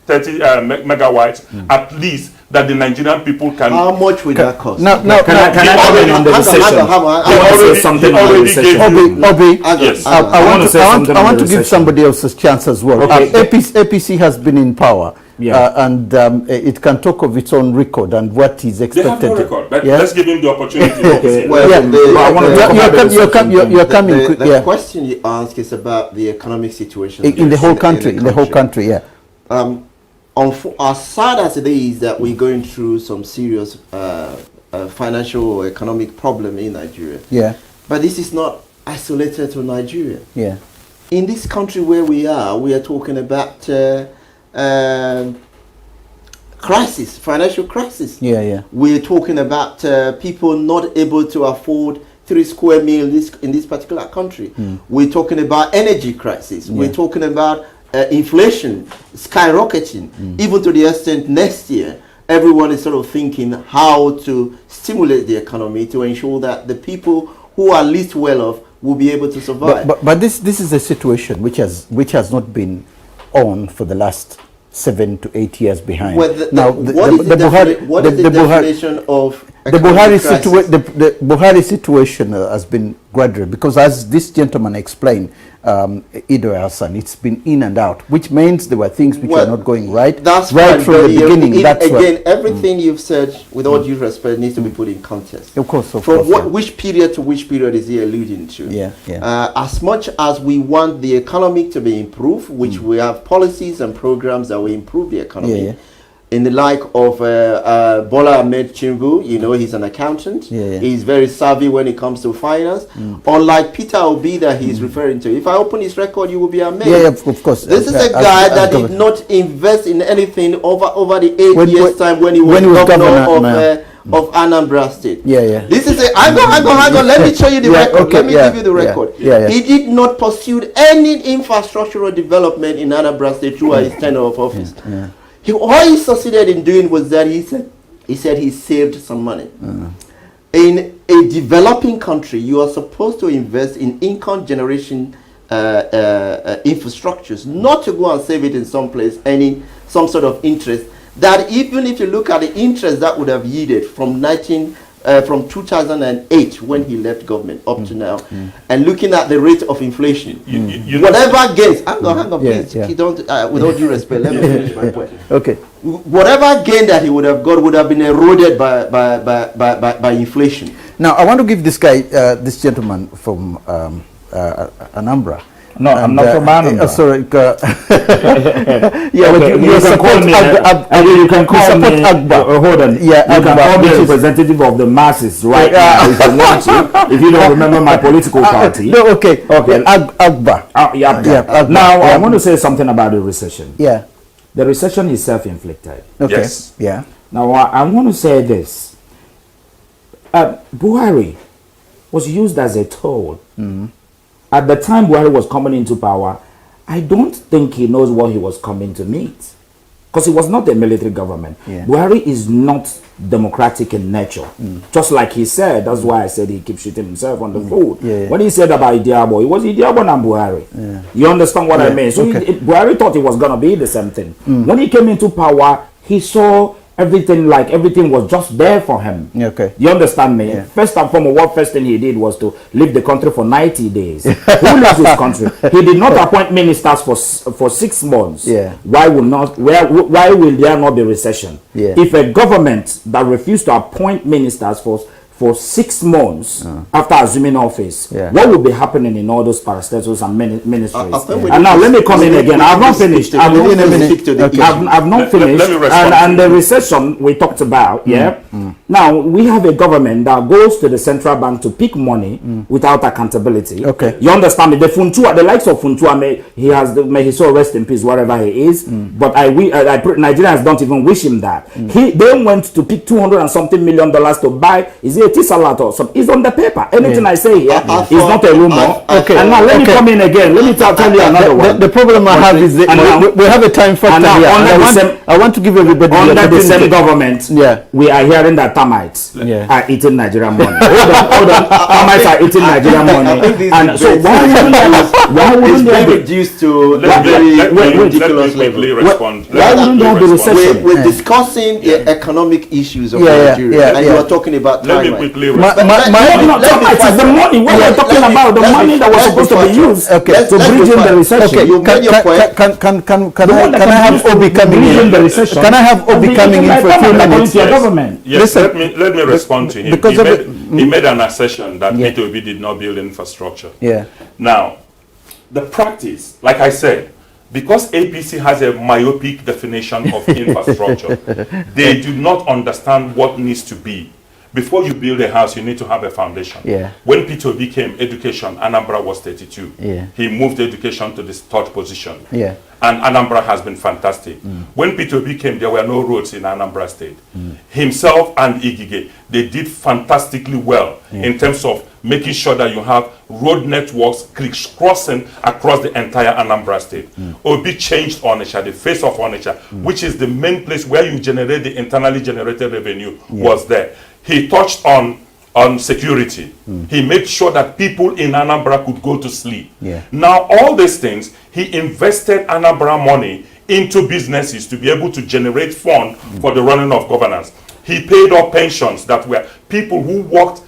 megawatts at least, that the Nigerian people can. How much will that cost? Can I come in on the decision? I want to give somebody else a chance as well. APC has been in power. And it can talk of its own record and what is expected. They have no record, but let's give him the opportunity. You're coming. The question you ask is about the economic situation in the whole country. In the whole country, as sad as it is that we're going through some serious financial or economic problem in Nigeria. But this is not isolated to Nigeria. In this country where we are talking about crisis, financial crisis. We're talking about people not able to afford 3 square meals in this particular country. We're talking about energy crisis. We're talking about inflation skyrocketing, even to the extent next year everyone is sort of thinking how to stimulate the economy to ensure that the people who are least well off will be able to survive. But this is a situation which has not been on for the last 7 to 8 years behind. Well, what is the definition of the Buhari situation has been gradual, because as this gentleman explained, Ido Hassan, it's been in and out, which means there were things which are not going right. That's right from the beginning. Everything you've said, with all due respect, needs to be put in context. Of course. Which period to which period is he alluding to? As much as we want the economy to be improved, which we have policies and programs that will improve the economy. In the like of Bola Tinubu, he's an accountant. He's very savvy when it comes to finance. Unlike Peter Obi that he's referring to. If I open his record, you will be amazed. Of course. This is a guy that did not invest in anything over the 8 years time when he was governor of Anambra State. This is hang on. Let me show you the record. Let me give you the record. He did not pursue any infrastructural development in Anambra State throughout his tenure of office. All he succeeded in doing was that he said he saved some money. In a developing country, you are supposed to invest in income generation infrastructures, not to go and save it in some place, some sort of interest. That even if you look at the interest that would have yielded from 2008 when he left government up to now, and looking at the rate of inflation, whatever gains, hang on, please, you don't, with all due respect, let me finish my point. Whatever gain that he would have got would have been eroded by inflation. Now, I want to give this guy, this gentleman from Anambra. No, I'm not from Anambra. Sorry. You can call me Agba. Hold on. You can call me a representative of the masses right now if you want to. If you don't remember my political party. Agba. Now, I want to say something about the recession. The recession is self-inflicted. Yes. Now, I want to say this. Buhari was used as a tool. At the time Buhari was coming into power, I don't think he knows what he was coming to meet. Because it was not a military government. Buhari is not democratic in nature. Just like he said, that's why I said he keeps shooting himself on the foot. When he said about Idiabo, it was Idiabo and Buhari. You understand what I mean? So Buhari thought it was going to be the same thing. When he came into power, he saw everything was just there for him. You understand me? First and foremost, what first thing he did was to leave the country for 90 days. Who left his country? He did not appoint ministers for 6 months. Why will there not be recession? If a government that refused to appoint ministers for 6 months after assuming office, what will be happening in all those parastatals and ministries? And now let me come in again. I've not finished. I've not finished. And the recession we talked about, Now we have a government that goes to the central bank to pick money without accountability. You understand me? The likes of Funtua, may he so rest in peace wherever he is. But Nigerians don't even wish him that. They went to pick $200 and something million to buy. Is it a spaghetti salad or something. It's on the paper. Anything I say here is not a rumor. Okay. And now let me come in again. Let me tell you another one. The problem I have is that we have a time factor here. I want to give everybody under the same government. Yeah. We are hearing that termites are eating Nigerian money. Hold on. Termites are eating Nigerian money. And so why wouldn't they be reduced to very ridiculous level? Why wouldn't they have the recession? We're discussing the economic issues of Nigeria, and you are talking about let me quickly termites is the money. What we're talking about, the money that was supposed to be used to bridge in the recession. Okay, you made your point. Can I have Obi coming in? Can I have Obi coming in for a few minutes? Yes, let me respond to him. Because he made an assertion that Peter Obi did not build infrastructure. Yeah. Now, the practice, like I said, because APC has a myopic definition of infrastructure, they do not understand what needs to be. Before you build a house, you need to have a foundation. Yeah. When Peter became education, Anambra was 32. Yeah. He moved education to the third position. Yeah. And Anambra has been fantastic. When Peter became, there were no roads in Anambra State. Himself and Igige, they did fantastically well in terms of making sure that you have road networks crossing across the entire Anambra State. Obi changed Onitsha, the face of Onitsha, which is the main place where you generate the internally generated revenue, was there. He touched on security. He made sure that people in Anambra could go to sleep. Now, all these things, he invested Anambra money into businesses to be able to generate funds for the running of governance. He paid up pensions that were people who worked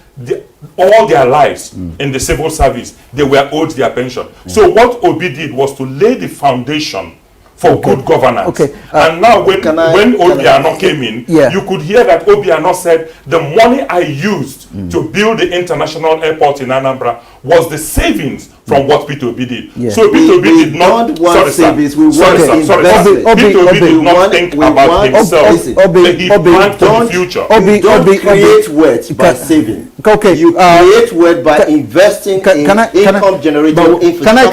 all their lives in the civil service. They were owed their pension. So what Obi did was to lay the foundation for good governance. And now when Obiano came in, you could hear that Obiano said, the money I used to build the international airport in Anambra was the savings from what Peter Obi did. So Peter Obi did not want savings. We want investment. Peter Obi did not think about himself. He planned for the future. You don't create wealth by saving. You create wealth by investing in income generating infrastructure. Can I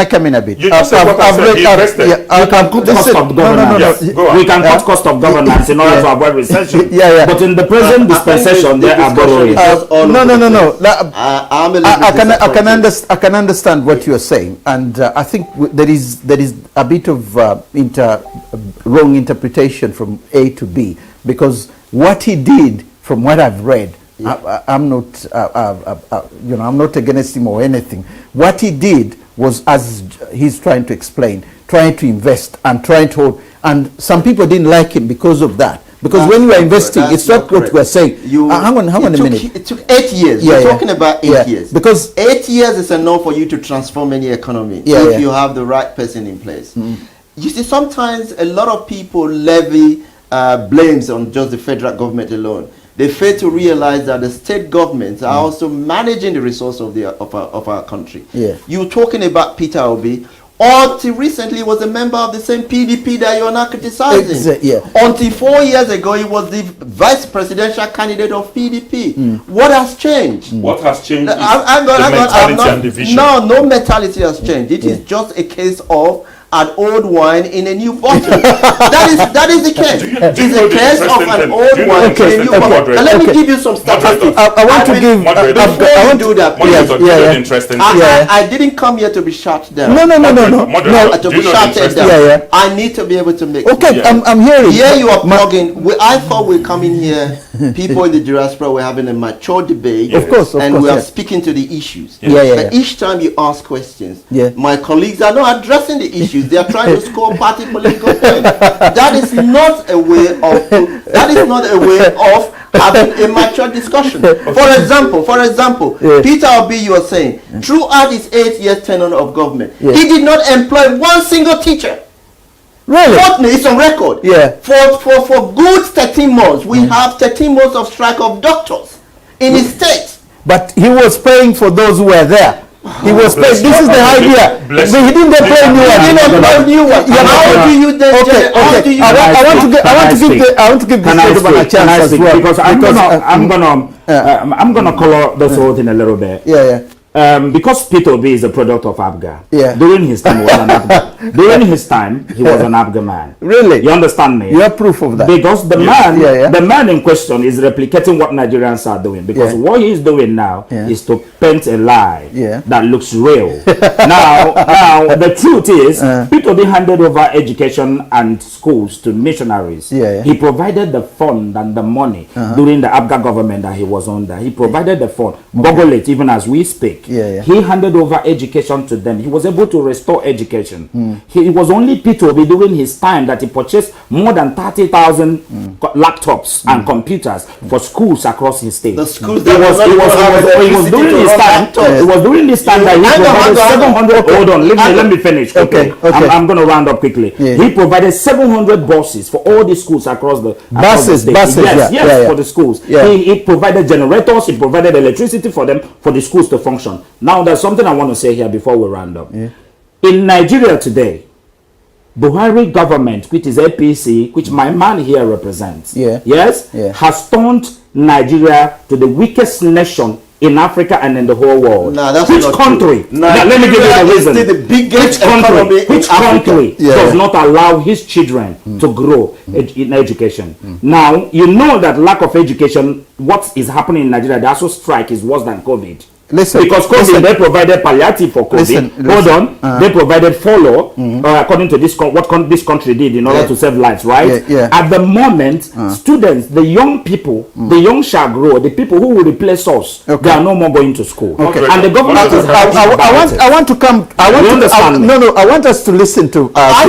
come in a bit? You just said what I said. He invested. We can cut cost of governance. We can cut cost of governance in order to avoid recession. But in the present dispensation, there are borrowing. No. I can understand what you are saying, and I think there is a bit of wrong interpretation from A to B, because what he did, from what I've read, I'm not I'm not against him or anything. What he did was, as he's trying to explain, trying to invest and trying to, and some people didn't like him because of that. Because when you are investing, it's not what we're saying. Hang on a minute. It took 8 years. We're talking about 8 years. Because 8 years is enough for you to transform any economy if you have the right person in place. You see, sometimes a lot of people levy blames on just the federal government alone. They fail to realize that the state governments are also managing the resource of our country. You're talking about Peter Obi. Until recently, was a member of the same PDP that you are now criticizing. Until 4 years ago, he was the vice presidential candidate of PDP. What has changed? What has changed is the mentality and division. No mentality has changed. It is just a case of an old wine in a new bottle. that is the case. It's a case of an old wine in a new bottle. Let me give you some statistics. I want to give. Before you do that, I didn't come here to be shut down. No. To be shut down. I need to be able to make. I'm hearing. Here you are plugging. I thought we're coming here. People in the diaspora were having a mature debate. Of course, and we are speaking to the issues. And each time you ask questions, my colleagues are not addressing the issues. They are trying to score party political points. That is not a way of having a mature discussion. For example, Peter Obi, you are saying, throughout his 8 years tenure of government, he did not employ one single teacher. Really? Fortunately, it's on record. For good 13 months, we have 13 months of strike of doctors in his state. But he was paying for those who were there. He was paid. This is the idea. But he didn't pay new one. How do you then? I want to give this gentleman a chance as well, because I'm gonna color this whole thing a little bit. because Peter Obi is a product of Abga. Yeah. During his time, he was an Abga. During his time, he was an Abga man. Really? You understand me? You have proof of that? Because the man in question is replicating what Nigerians are doing. Because what he's doing now is to paint a lie that looks real. now, the truth is, Peter Obi handed over education and schools to missionaries. He provided the fund and the money during the Abga government that he was under. He provided the fund. Google it even as we speak. He handed over education to them. He was able to restore education. It was only Peter Obi during his time that he purchased more than 30,000 laptops and computers for schools across his state. The schools it was during this time that he provided 700. Hold on, let me finish. Okay. I'm going to round up quickly. He provided 700 buses for all the schools across the buses. Yes, for the schools. He provided generators. He provided electricity for them, for the schools to function. Now, there's something I want to say here before we round up. In Nigeria today, Buhari government, which is APC, which my man here represents, has turned Nigeria to the weakest nation in Africa and in the whole world. Which country? Let me give you the reason. Which country does not allow his children to grow in education? Now, you know that lack of education, what is happening in Nigeria, the ASU strike is worse than COVID. Because COVID, they provided palliative for COVID. Hold on. They provided follow, according to this what this country did in order to save lives, right? At the moment, students, the young people, the young shall grow. The people who will replace us, they are no more going to school. And the government is I want to come. I want us to listen to. I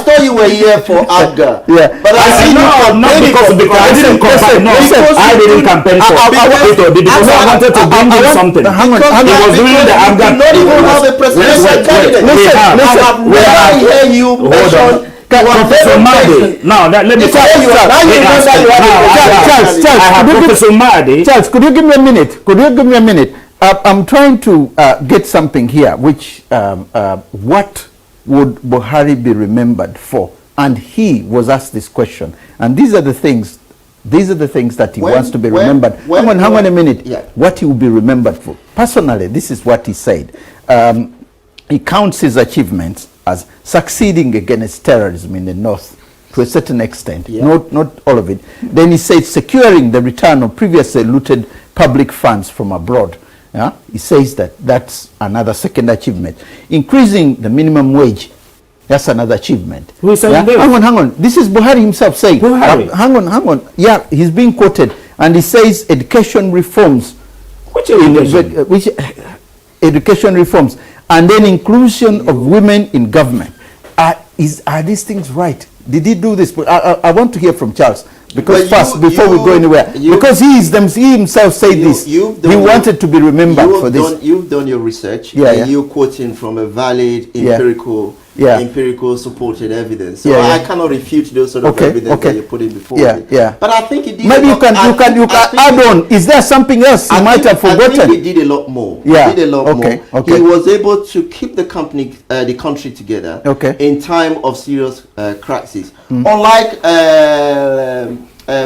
thought you were here for Abga. But I see not because I didn't campaign. I didn't campaign for because I wanted to bring in something. Hang on. It was during the Abga. Not even have a presidential candidate. I have never heard you mention. Professor Mahdi. Now, let me tell you. Charles, could you give me a minute? I'm trying to get something here, which what would Buhari be remembered for? And he was asked this question. And these are the things that he wants to be remembered. Hang on a minute. What he will be remembered for. Personally, this is what he said. He counts his achievements as succeeding against terrorism in the north to a certain extent, not all of it. Then he said securing the return of previously looted public funds from abroad. He says that's another second achievement. Increasing the minimum wage, that's another achievement. Who is saying this? Hang on. This is Buhari himself saying. Buhari. Hang on. Yeah, he's being quoted, and he says education reforms. Which education reforms, and then inclusion of women in government. Are these things right? Did he do this? I want to hear from Charles. Because before we go anywhere, because he himself said this, he wanted to be remembered for this. You've done your research, and you're quoting from a valid empirical supported evidence. So I cannot refute those sort of evidence that you're putting before me. But I think it did. Maybe you can add on. Is there something else you might have forgotten? I think he did a lot more. He did a lot more. He was able to keep the country together in time of serious crisis. Unlike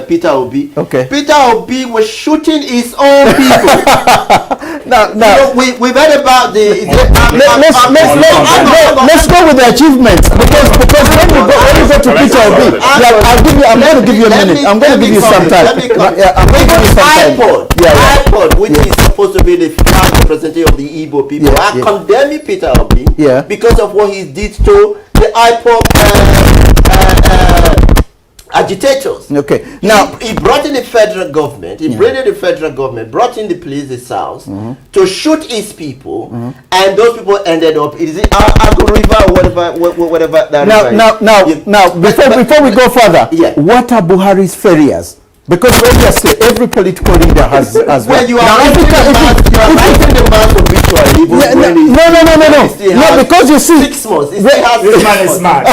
Peter Obi. Peter Obi was shooting his own people. Now we've heard about the. Let's go with the achievements because when you go to Peter Obi, I'm going to give you a minute. I'm going to give you some time. iPod, which is supposed to be the final representative of the Igbo people, are condemning Peter Obi because of what he did to the iPod agitators. Now he brought in the federal government. He brought in the police, the South, to shoot his people, and those people ended up. Is it Agu River or whatever that Now, before we go further, what are Buhari's failures? Because obviously every political leader has when you are writing the man obituary. No, because you see 6 months. This man is smart.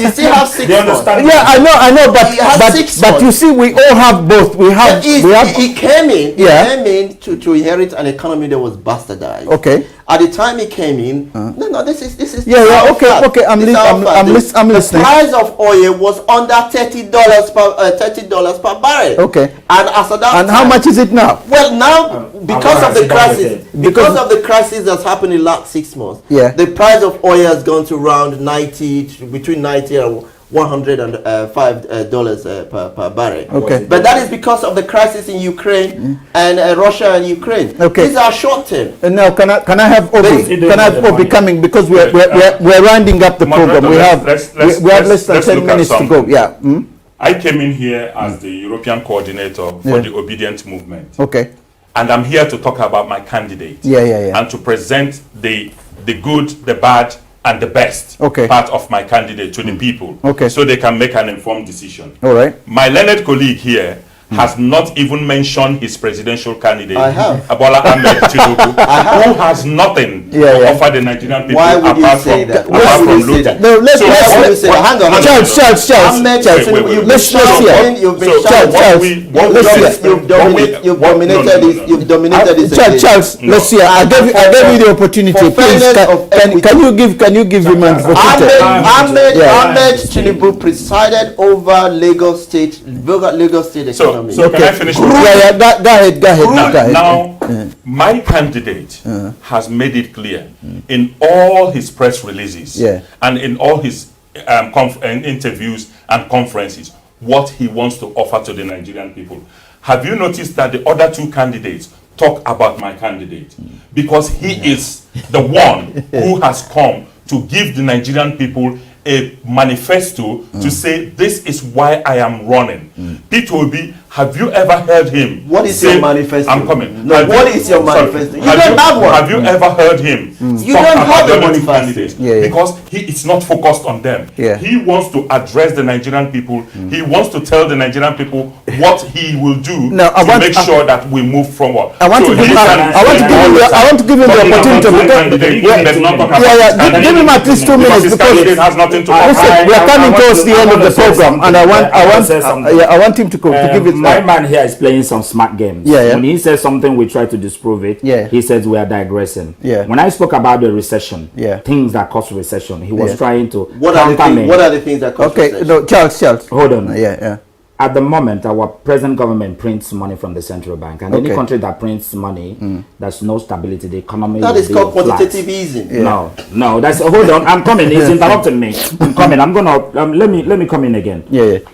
You still have 6 months. I know, but you see, we all have both. We have. He came in. He came in to inherit an economy that was bastardized. at the time he came in, this is okay. I'm listening. The price of oil was under $30 per barrel. Okay. And as of that and how much is it now? Well, now because of the crisis that's happened in the last 6 months, the price of oil has gone to around between 90 and $105 per barrel. Okay. But that is because of the crisis in Ukraine and Russia and Ukraine. Okay. These are short term. Now, can I have Obi? Can I have Obi coming, because we're rounding up the program. We have less than 10 minutes to go. Yeah. I came in here as the European coordinator for the Obedient Movement. Okay. And I'm here to talk about my candidate. And to present the good, the bad, and the best part of my candidate to the people, so they can make an informed decision. All right. My learned colleague here has not even mentioned his presidential candidate, Bola Tinubu, who has nothing to offer the Nigerian people. Why would you say that? Why would you say that? No, let's hang on. Charles, you've dominated this. Charles, let's see. I gave you the opportunity. Please, can you give him an opportunity? Ahmed Tinubu presided over Lagos State economy. So can I finish? Go ahead. Now, my candidate has made it clear in all his press releases and in all his interviews and conferences what he wants to offer to the Nigerian people. Have you noticed that the other two candidates talk about my candidate? Because he is the one who has come to give the Nigerian people a manifesto to say, this is why I am running. Peter Obi, have you ever heard him your manifesto? I'm coming. No, what is your manifesto? You don't have one. Have you ever heard him talk about the other two candidates? Because he is not focused on them. He wants to address the Nigerian people. He wants to tell the Nigerian people what he will do to make sure that we move forward. I want to give him the opportunity. Give him at least 2 minutes, because it has nothing to listen, we are coming towards the end of the program, and I want him to give it. My man here is playing some smart games. When he says something, we try to disprove it. He says we are digressing. When I spoke about the recession, things that cause recession, he was trying to counter me. What are the things that cause recession? No, Charles. Hold on. At the moment, our present government prints money from the central bank, and any country that prints money, there's no stability. The economy that is called quantitative easing. No, that's hold on. I'm coming. He's interrupting me. I'm coming. I'm gonna let me come in again.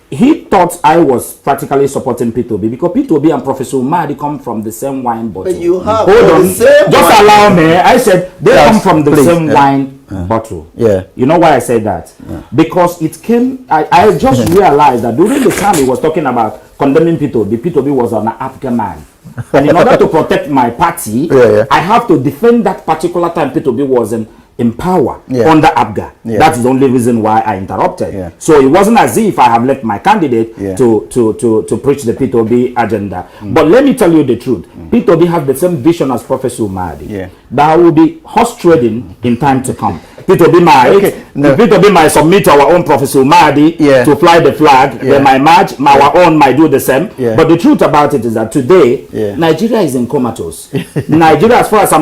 He thought I was practically supporting P2B because P2B and Professor Umadi come from the same wine bottle. But you have hold on. Just allow me. I said they come from the same wine bottle. You know why I said that? Because it came. I just realized that during the time he was talking about condemning P2B was an African man. And in order to protect my party, I have to defend that particular time P2B was in power under ABGA. That's the only reason why I interrupted. So it wasn't as if I have left my candidate to preach the P2B agenda. But let me tell you the truth. P2B has the same vision as Professor Umadi. That will be horse trading in time to come. P2B might submit to our own Professor Umadi to fly the flag. They might match, our own might do the same. But the truth about it is that today, Nigeria is in comatose. Nigeria, as far as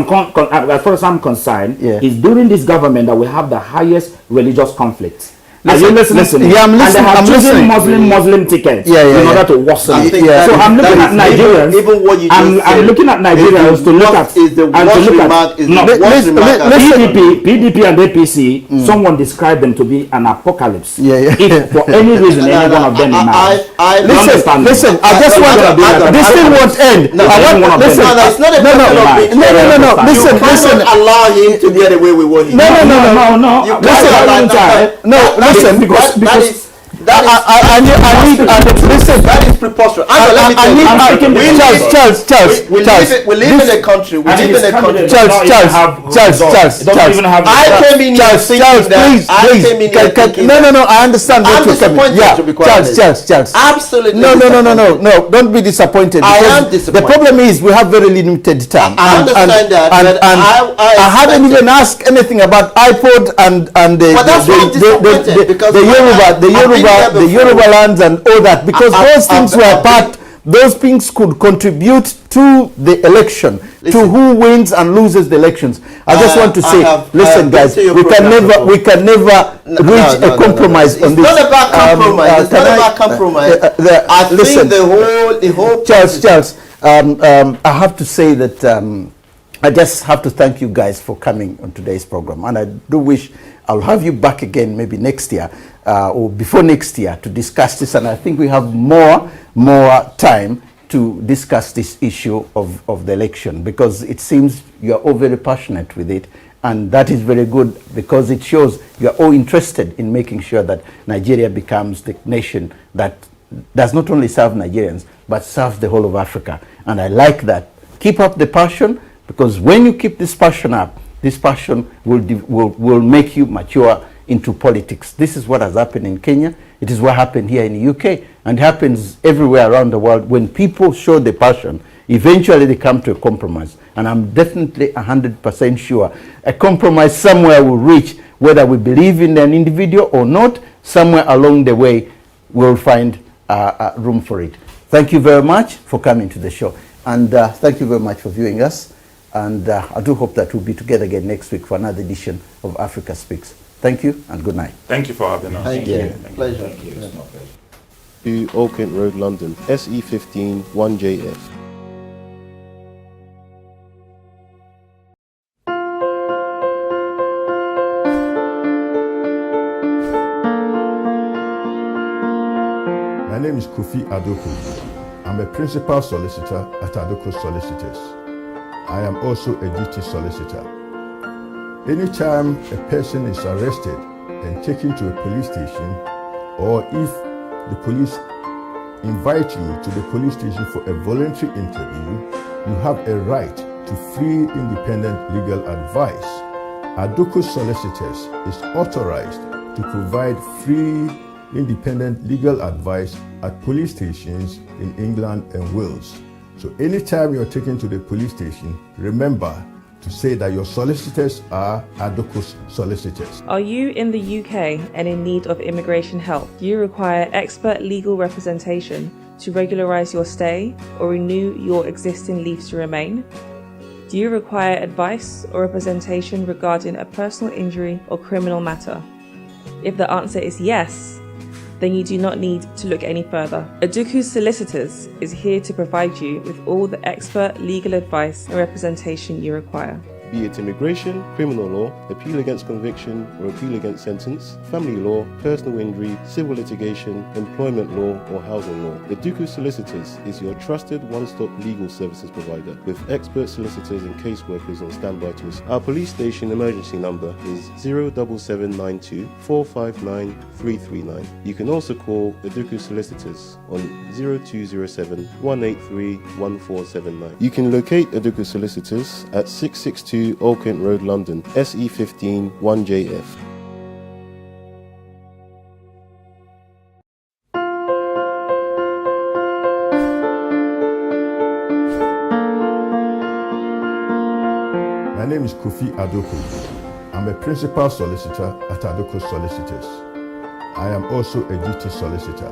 I'm concerned, is during this government that we have the highest religious conflict. Listen, I'm listening. And they have chosen Muslim tickets in order to worsen it. So I'm looking at Nigerians. Even what you I'm looking at Nigerians to look at PDP and APC. Someone described them to be an apocalypse. If for any reason any one of them emerge. Listen. I just want this thing won't end. Listen. Listen. Allow him to get away with what he does. Listen, because I need listen. That is preposterous. Charles. We live in a country. Charles. I came in here thinking that. No. I understand what you're coming. Charles. Absolutely. No. Don't be disappointed. I am disappointed. The problem is we have very limited time. I understand that. And I haven't even asked anything about iPod and the Yoruba lands and all that, because those things were part those things could contribute to the election, to who wins and loses the elections. I just want to say, listen, guys, we can never reach a compromise on this. It's not about compromise. It's not about compromise. I think the whole Charles, I have to say that I just have to thank you guys for coming on today's program, and I do wish I'll have you back again maybe next year or before next year to discuss this, and I think we have more time to discuss this issue of the election, because it seems you're all very passionate with it, and that is very good, because it shows you're all interested in making sure that Nigeria becomes the nation that does not only serve Nigerians but serves the whole of Africa. And I like that. Keep up the passion, because when you keep this passion up, this passion will make you mature into politics. This is what has happened in Kenya. It is what happened here in the UK, and it happens everywhere around the world. When people show the passion, eventually they come to a compromise. And I'm definitely 100% sure a compromise somewhere will reach, whether we believe in an individual or not. Somewhere along the way we'll find room for it. Thank you very much for coming to the show, and thank you very much for viewing us. And I do hope that we'll be together again next week for another edition of Africa Speaks. Thank you and good night. Thank you for having us. Thank you. Pleasure. Thank you. It's my pleasure. To Old Kent Road, London, SE15 1JF. My name is Kofi Adoku. I'm a principal solicitor at Adoku Solicitors. I am also a duty solicitor. Anytime a person is arrested and taken to a police station, or if the police invite you to the police station for a voluntary interview, you have a right to free independent legal advice. Adoku Solicitors is authorized to provide free independent legal advice at police stations in England and Wales. So anytime you're taken to the police station, remember to say that your solicitors are Adoku Solicitors. Are you in the UK and in need of immigration help? Do you require expert legal representation to regularise your stay or renew your existing leave to remain? Do you require advice or representation regarding a personal injury or criminal matter? If the answer is yes, then you do not need to look any further. Atiku Solicitors is here to provide you with all the expert legal advice and representation you require. Be it immigration, criminal law, appeal against conviction or appeal against sentence, family law, personal injury, civil litigation, employment law or housing law. Atiku Solicitors is your trusted one-stop legal services provider with expert solicitors and caseworkers on standby to assist. Our police station emergency number is 07792 459 339. You can also call Atiku Solicitors on 0207 183 1479. You can locate Atiku Solicitors at 662 Old Kent Road, London, SE15 1JF. My name is Kofi Adoku. I'm a principal solicitor at Adoku Solicitors. I am also a duty solicitor.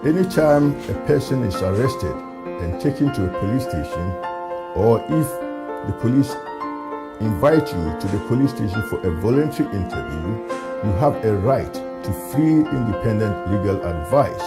Anytime a person is arrested and taken to a police station, or if the police invite you to the police station for a voluntary interview, you have a right to free independent legal advice.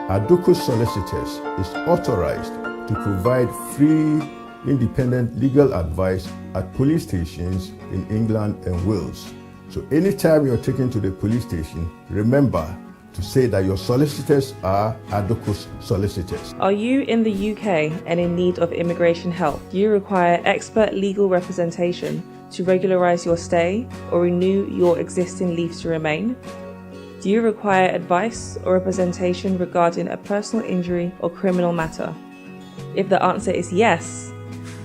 Adoku Solicitors is authorized to provide free independent legal advice at police stations in England and Wales. So anytime you're taken to the police station, remember to say that your solicitors are Adoku Solicitors. Are you in the UK and in need of immigration help? Do you require expert legal representation to regularise your stay or renew your existing leave to remain? Do you require advice or representation regarding a personal injury or criminal matter? If the answer is yes,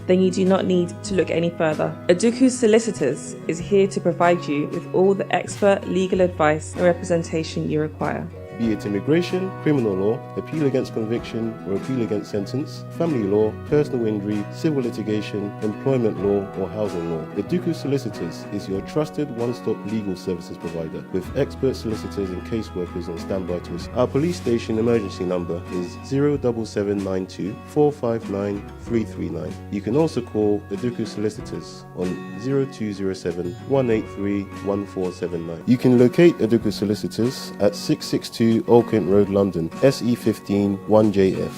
then you do not need to look any further. Atiku Solicitors is here to provide you with all the expert legal advice and representation you require. be it immigration, criminal law, appeal against conviction or appeal against sentence, family law, personal injury, civil litigation, employment law or housing law. The Atiku Solicitors is your trusted one-stop legal services provider with expert solicitors and caseworkers on standby to assist. Our police station emergency number is 07792 459 339. You can also call the Atiku Solicitors on 0207 183 1479. You can locate Atiku Solicitors at 662 Old Kent Road, London, SE15 1JF.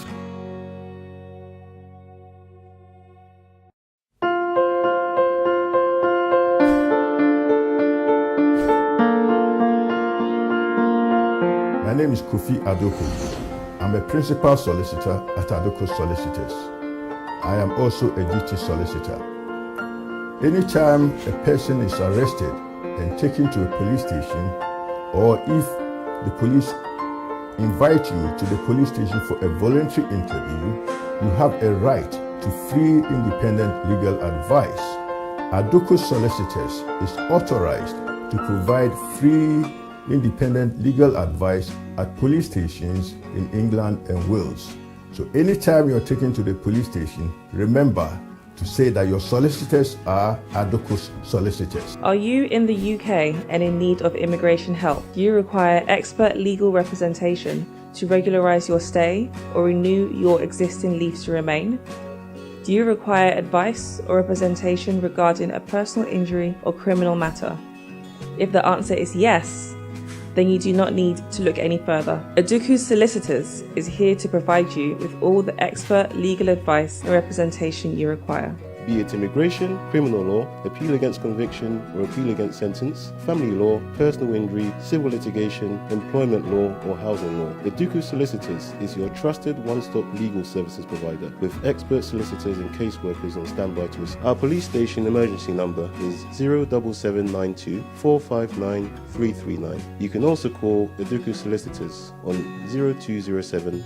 My name is Kofi Adoko. I'm a principal solicitor at Atiku Solicitors. I am also a duty solicitor. Anytime a person is arrested and taken to a police station, or if the police invite you to the police station for a voluntary interview, you have a right to free independent legal advice. Atiku Solicitors is authorized to provide free independent legal advice at police stations in England and Wales. So anytime you're taken to the police station, remember to say that your solicitors are Atiku Solicitors. Are you in the UK and in need of immigration help? Do you require expert legal representation to regularise your stay or renew your existing leave to remain? Do you require advice or representation regarding a personal injury or criminal matter? If the answer is yes, then you do not need to look any further. Atiku Solicitors is here to provide you with all the expert legal advice and representation you require. Be it immigration, criminal law, appeal against conviction or appeal against sentence, family law, personal injury, civil litigation, employment law or housing law. The Atiku Solicitors is your trusted one-stop legal services provider with expert solicitors and caseworkers on standby to assist. Our police station emergency number is 07792 459 339. You can also call the Atiku Solicitors on 0207